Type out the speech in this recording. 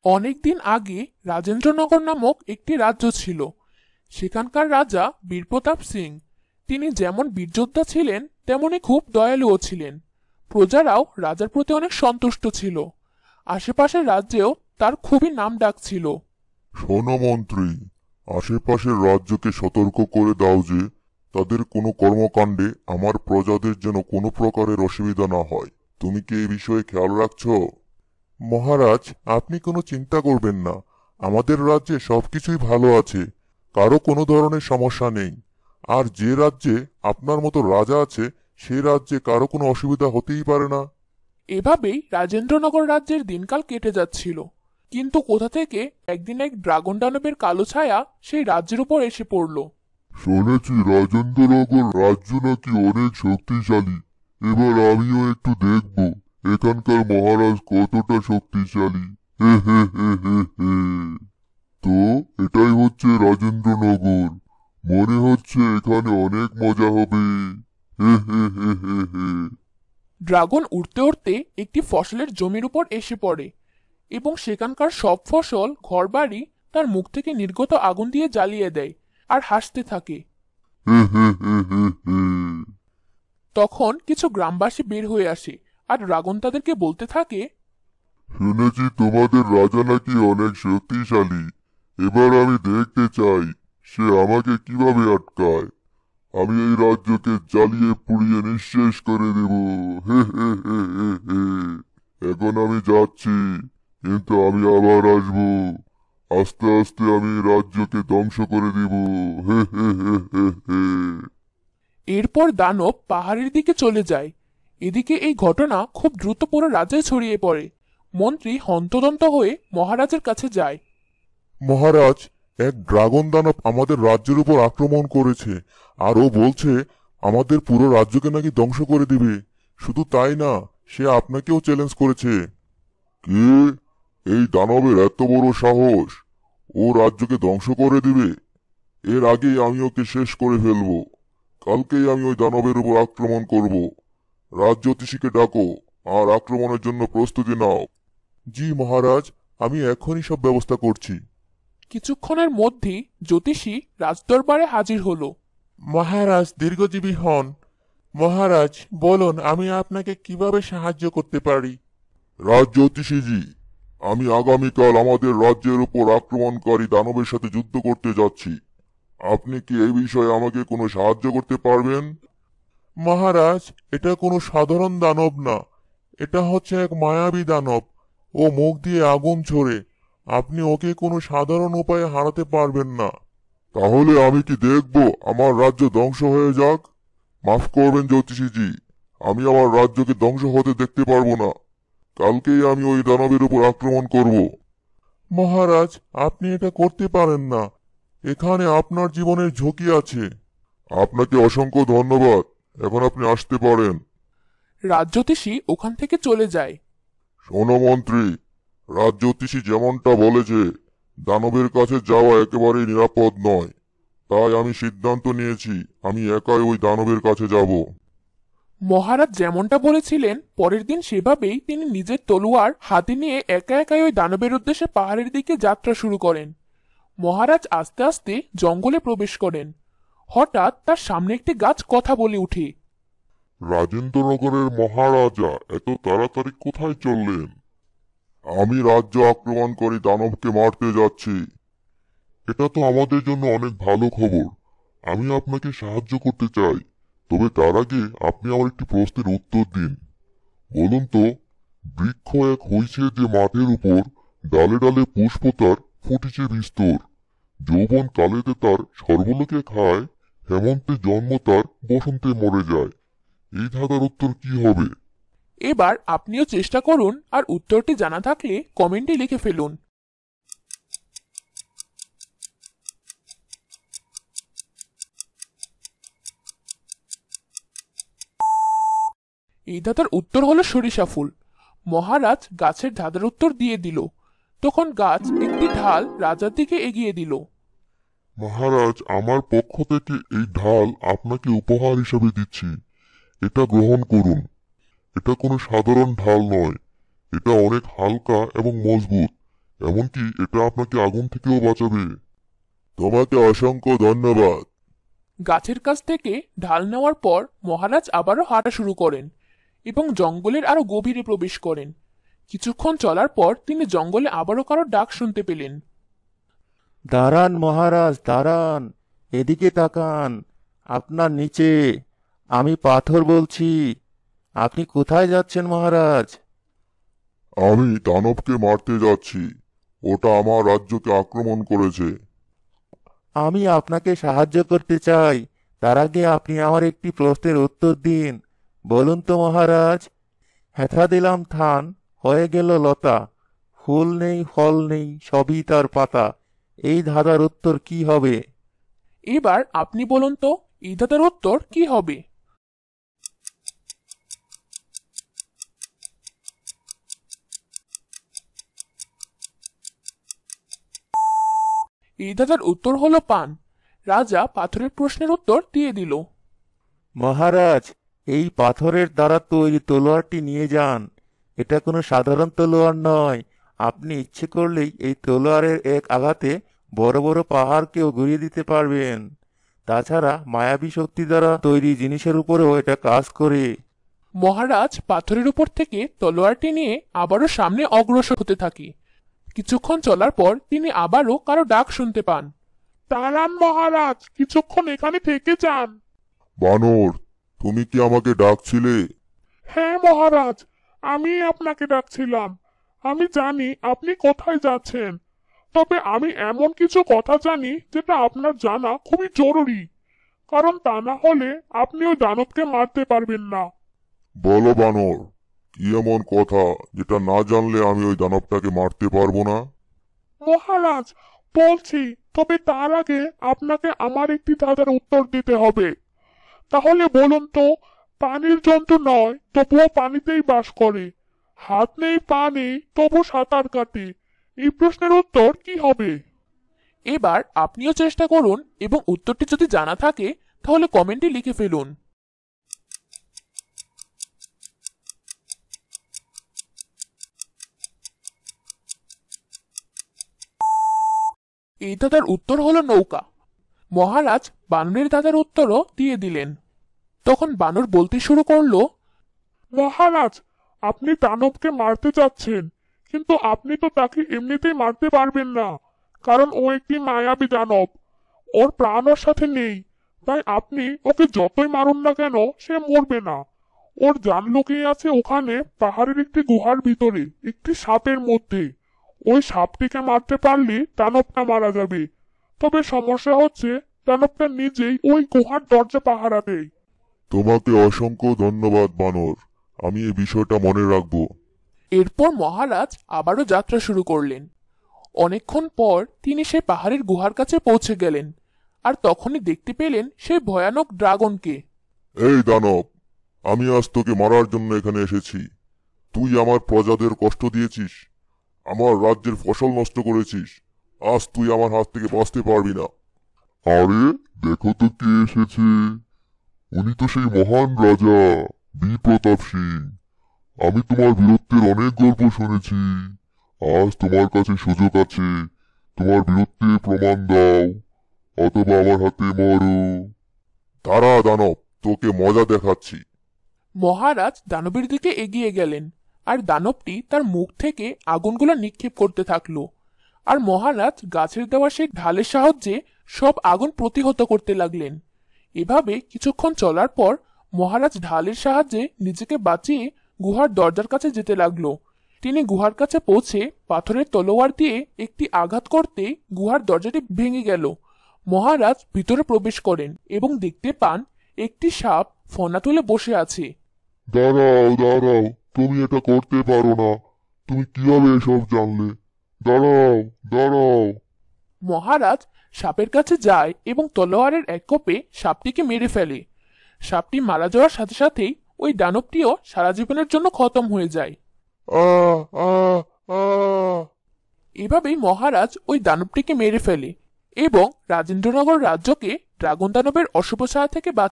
অনেকদিন আগে রাজেন্দ্রনগর নামক একটি রাজ্য ছিল। সেখানকার রাজা বীরপ্রতাপ সিং। তিনি যেমন বীরযোদ্ধা ছিলেন তেমনি খুব দয়ালুও ছিলেন। প্রজারাও রাজার প্রতি অনেক সন্তুষ্ট ছিল। আশেপাশের রাজ্যেও তার খুবই নাম ডাক ছিল। শোনো মন্ত্রী, আশেপাশের রাজ্যকে সতর্ক করে দাও যে তাদের কোনো কর্মকাণ্ডে আমার প্রজাদের যেন কোনো প্রকারের অসুবিধা না হয়। তুমি কি এই বিষয়ে খেয়াল রাখছো? মহারাজ, আপনি কোনো চিন্তা করবেন না। আমাদের রাজ্যে সবকিছুই ভালো আছে, কারো কোনো ধরনের সমস্যা নেই। আর যে রাজ্যে আপনার মতো রাজা আছে সে রাজ্যে কারো কোনো অসুবিধা হতেই পারে না। এভাবেই রাজেন্দ্রনগর রাজ্যের দিনকাল কেটে যাচ্ছিল। কিন্তু কোথা থেকে একদিন এক ড্রাগন দানবের কালো ছায়া সেই রাজ্যের উপর এসে পড়ল। শুনেছি রাজেন্দ্রনগর রাজ্য নাকি অনেক শক্তিশালী। এবার আমিও একটু দেখব এখানকার মহারাজ কতটা শক্তিশালী। হে হে হে হে হে। তো এটাই হচ্ছে রাজেন্দ্রনগর। মনে হচ্ছে এখানে অনেক মজা হবে। হে হে হে হে হে। ড্রাগন উড়তে উড়তে একটি ফসলের জমির উপর এসে পড়ে এবং সেখানকার সব ফসল ঘরবাড়ি তার মুখ থেকে নির্গত আগুন দিয়ে জ্বালিয়ে দেয় আর হাসতে থাকে। হে হে হে হে হে। তখন কিছু গ্রামবাসী বের হয়ে আসে আর ড্রাগন তাদেরকে বলতে থাকে, শুনেছি তোমাদের রাজা নাকি অনেক শক্তিশালী। এবার আমি দেখতে চাই সে আমাকে কিভাবে আটকায়। আমি এই রাজ্যকে জ্বালিয়ে পুড়িয়ে নিঃশেষ করে দেব। হে হে হে হে হে। এখন আমি যাচ্ছি, কিন্তু আমি আবার আসবো। আস্তে আস্তে আমি এই রাজ্যকে ধ্বংস করে দেব। হে হে হে হে হে। এরপর দানব পাহাড়ের দিকে চলে যায়। এদিকে এই ঘটনা খুব দ্রুত পুরো রাজ্যে ছড়িয়ে পড়ে। মন্ত্রী হন্তদন্ত হয়ে মহারাজের কাছে যায়। মহারাজ, এক ড্রাগন দানব আমাদের রাজ্যের উপর আক্রমণ করেছে। আর ও বলছে আমাদের পুরো রাজ্যকে নাকি ধ্বংস করে দিবে। শুধু তাই না, সে আপনাকেও চ্যালেঞ্জ করেছে। কে? এই দানবের এত বড় সাহস! ও রাজ্যকে ধ্বংস করে দিবে? এর আগেই আমি ওকে শেষ করে ফেলবো। কালকেই আমি ওই দানবের উপর আক্রমণ করব। রাজজ্যোতিষীকে ডাকো আর আক্রমণের জন্য প্রস্তুতি নাও। জি মহারাজ, আমি এখনই সব ব্যবস্থা করছি। কিছুক্ষণের মধ্যেই জ্যোতিষী রাজদরবারে হাজির হলো। মহারাজ দীর্ঘজীবী হন। মহারাজ বলুন, আমি আপনাকে কিভাবে সাহায্য করতে পারি? রাজজ্যোতিষীজি, আমি আগামীকাল আমাদের রাজ্যের উপর আক্রমণকারী দানবের সাথে যুদ্ধ করতে যাচ্ছি। আপনি কি এই বিষয়ে আমাকে কোনো সাহায্য করতে পারবেন? মহারাজ, এটা কোনো সাধারণ দানব না। এটা হচ্ছে এক মায়াবী দানব। ও মুখ দিয়ে আগুন ছোড়ে। আপনি ওকে কোনো সাধারণ উপায়ে হারাতে পারবেন না। তাহলে আমি কি দেখব আমার রাজ্য ধ্বংস হয়ে যাক? মাফ করবেন জ্যোতিষীজি, আমি আমার রাজ্যকে ধ্বংস হতে দেখতে পারবো না। কালকেই আমি ওই দানবের উপর আক্রমণ করব। মহারাজ, আপনি এটা করতে পারেন না। এখানে আপনার জীবনের ঝুঁকি আছে। আপনাকে অসংখ্য ধন্যবাদ। এখন আপনি আসতে পারেন। রাজজ্যোতিষী ওখান থেকে চলে যায়। শোনো মন্ত্রী, রাজজ্যোতিষী যেমনটা বলেছে দানবের কাছে যাওয়া একেবারেই নিরাপদ নয়। তাই আমি সিদ্ধান্ত নিয়েছি আমি একাই ওই দানবের কাছে যাব। মহারাজ যেমনটা বলেছিলেন পরের দিন সেভাবেই তিনি নিজের তলোয়ার হাতে নিয়ে একা একাই ওই দানবের উদ্দেশ্যে পাহাড়ের দিকে যাত্রা শুরু করেন। মহারাজ আস্তে আস্তে জঙ্গলে প্রবেশ করেন। হঠাৎ তার সামনে একটি গাছ কথা বলে উঠে। রাজেন্দ্রনগরের মহারাজা এত তাড়াতাড়ি কোথায় চললেন? আমি রাজ্য আক্রমণকারী দানবকে মারতে যাচ্ছি। এটা তো আমাদের জন্য অনেক ভালো খবর। আমি আপনাকে সাহায্য করতে চাই, তবে তার আগে আপনি আমার একটি প্রশ্নের উত্তর দিন। বলুন তো, বৃক্ষ এক হইছে যে মাঠের উপর, ডালে ডালে পুষ্প তার ফুটিছে বিস্তর। যৌবন কালেতে তার সর্বলোকে খায়, হেমন্তে জন্ম তার বসন্তে মরে যায়। এই ধাঁধার উত্তর কি হবে? এবার আপনিও চেষ্টা করুন আর উত্তরটি জানা থাকলে কমেন্টে লিখে ফেলুন। এই ধাঁধার উত্তর হলো সরিষা ফুল। মহারাজ গাছের ধাঁধার উত্তর দিয়ে দিল। তখন গাছ একটি ঢাল রাজার দিকে এগিয়ে দিল। মহারাজ, আমার পক্ষ থেকে এই ঢাল আপনাকে উপহার হিসাবে দিচ্ছি। এটা গ্রহণ করুন। এটা কোনো সাধারণ ঢাল নয়। এটা অনেক হালকা এবং মজবুত। এমনকি এটা আপনাকে আগুন থেকেও বাঁচাবে। তোমাকে অসংখ্য ধন্যবাদ। গাছের কাছ থেকে ঢাল নেওয়ার পর মহারাজ আবারও হাঁটা শুরু করেন এবং জঙ্গলের আরো গভীরে প্রবেশ করেন। কিছুক্ষণ চলার পর তিনি জঙ্গলে আবারও কারো ডাক শুনতে পেলেন। দাঁড়ান মহারাজ, দাঁড়ান, এদিকে তাকান। আপনার নিচে আমি পাথর বলছি। আপনি কোথায় যাচ্ছেন মহারাজ? আমি দানবকে মারতে যাচ্ছি। ওটা আমার রাজ্যকে আক্রমণ করেছে। আমি আপনাকে সাহায্য করতে চাই। তার আগে আপনি আমার একটি প্রশ্নের উত্তর দিন। বলুন তো মহারাজ। হেথা দিলাম থান, হয়ে গেল লতা, ফুল নেই ফল নেই সবই তার পাতা। এই ধাঁধার উত্তর কি হবে? এবার আপনি বলুন তো এই ধাঁধার উত্তর কি হবে? এই ধাঁধার উত্তর হলো পান। রাজা পাথরের প্রশ্নের উত্তর দিয়ে দিল। মহারাজ, এই পাথরের দ্বারা তৈরি তলোয়ারটি নিয়ে যান। এটা কোনো সাধারণ তলোয়ার নয়। আপনি ইচ্ছে করলেই এই তলোয়ারের এক আঘাতে বড় বড় পাহাড়কেও ঘুরিয়ে দিতে পারবেন। তাছাড়া মায়াবী শক্তি দ্বারা তৈরি জিনিসের উপরেও এটা কাজ করে। মহারাজ পাথরের উপর থেকে তলোয়ারটি নিয়ে আবারও সামনে অগ্রসর হতে থাকে। কিছুক্ষণ চলার পর তিনি আবারও কারো ডাক শুনতে পান। দাঁড়ান মহারাজ, কিছুক্ষণ এখানে থেকে যান। বানর, তুমি কি আমাকে ডাকছিলে? হ্যাঁ মহারাজ, আমি আপনাকে ডাকছিলাম। আমি জানি আপনি কোথায় যাচ্ছেন, তবে আমি এমন কিছু কথা জানি যেটা আপনার জানা খুবই জরুরি, কারণ তা না হলে আপনি ওই দানবকে মারতে পারবেন না। বলো বানর, কি এমন কথা যেটা না জানলে আমি ওই দানবটাকে মারতে পারবো না? মহারাজ বলছি, তবে তার আগে আপনাকে আমার একটি ধাঁধার উত্তর দিতে হবে। তাহলে বলুন তো, পানির জন্তু নয় তবুও পানিতেই বাস করে, হাত নেই পা নেই তবু সাঁতার কাটে, এই প্রশ্নের উত্তর কি হবে? এবার আপনিও চেষ্টা করুন এবং উত্তরটি যদি জানা থাকে তাহলে কমেন্টে লিখে ফেলুন। এই ধাঁধার উত্তর হলো নৌকা। মহারাজ বানরের ধাঁধার উত্তরও দিয়ে দিলেন। তখন বানর বলতে শুরু করলো, মহারাজ, আপনি দানবকে মারতে চাচ্ছেন, কিন্তু আপনি তো তাকে এমনিতেই মারতে পারবেন না, কারণ ও একটি মায়াবী দানব। ওর প্রাণ ওর সাথে নেই, তাই আপনি ওকে যতই মারুন না কেন সে মরবে না। ওর জান লুকিয়ে আছে ওখানে পাহাড়ের একটি গুহার ভিতরে একটি সাপের মধ্যে। ওই সাপটিকে মারতে পারলে দানবটা মারা যাবে, তবে সমস্যা হচ্ছে দানবটা নিজেই ওই গুহার দরজা পাহারা দেয়। তোমাকে অসংখ্য ধন্যবাদ বানর, আমি এই বিষয়টা মনে রাখবো। এরপর মহারাজ আবারও যাত্রা শুরু করলেন। অনেকক্ষণ পর তিনি সেই পাহাড়ের গুহার কাছে পৌঁছে গেলেন, আর তখনই দেখতে পেলেন সেই ভয়ানক ড্রাগনকে। এই দানব, আমি আজ তোকে মারার জন্য এখানে এসেছি। তুই আমার প্রজাদের কষ্ট দিয়েছিস, আমার রাজ্যের ফসল নষ্ট করেছিস। আজ তুই আমার হাত থেকে বাঁচতে পারবি না। আরে দেখো তো কে এসেছে। উনি তো সেই মহান রাজা বীরপ্রতাপ সিং। আমি তোমার বীরত্বের অনেক গল্প শুনেছি। আজ তোমার কাছে সুযোগ আছে, তোমার বীরত্বের প্রমাণ দাও, অথবা আমার হাতে মরো। দাঁড়া দানব, তোকে মজা দেখাচ্ছি। মহারাজ দানবের দিকে এগিয়ে গেলেন, আর দানবটি তার মুখ থেকে আগুনগুলো নিক্ষেপ করতে থাকলো। আর মহারাজ গাছের দেওয়া সেই ঢালের সাহায্যে সব আগুন প্রতিহত করতে লাগলেন। এভাবে কিছুক্ষণ চলার পর মহারাজ ঢালের সাহায্যে নিজেকে বাঁচিয়ে গুহার দরজার কাছে যেতে লাগলো। তিনি গুহার কাছে পৌঁছে পাথরের তলোয়ার দিয়ে একটি আঘাত করতেই গুহার দরজাটি ভেঙে গেল। মহারাজ ভিতরে প্রবেশ করেন এবং দেখতে পান একটি সাপ ফনা তুলে বসে আছে। দাঁড়াও দাঁড়াও, তুমি এটা করতে পারো না। তুমি কিভাবে এসব জানলে? দাঁড়াও দাঁড়াও। মহারাজ সাপের কাছে যায় এবং তলোয়ারের এক কোপে সাপটিকে মেরে ফেলে। সাপটি মারা যাওয়ার সাথে সাথেই ওই দানবটিও সারা জীবনের জন্য খতম হয়ে যায়। আ আ আ এভাবেই মহারাজ ওই দানবটিকে মেরে ফেলে এবং রাজেন্দ্রনগর রাজ্যকে ড্রাগন দানবের অশুভ ছায়া থেকে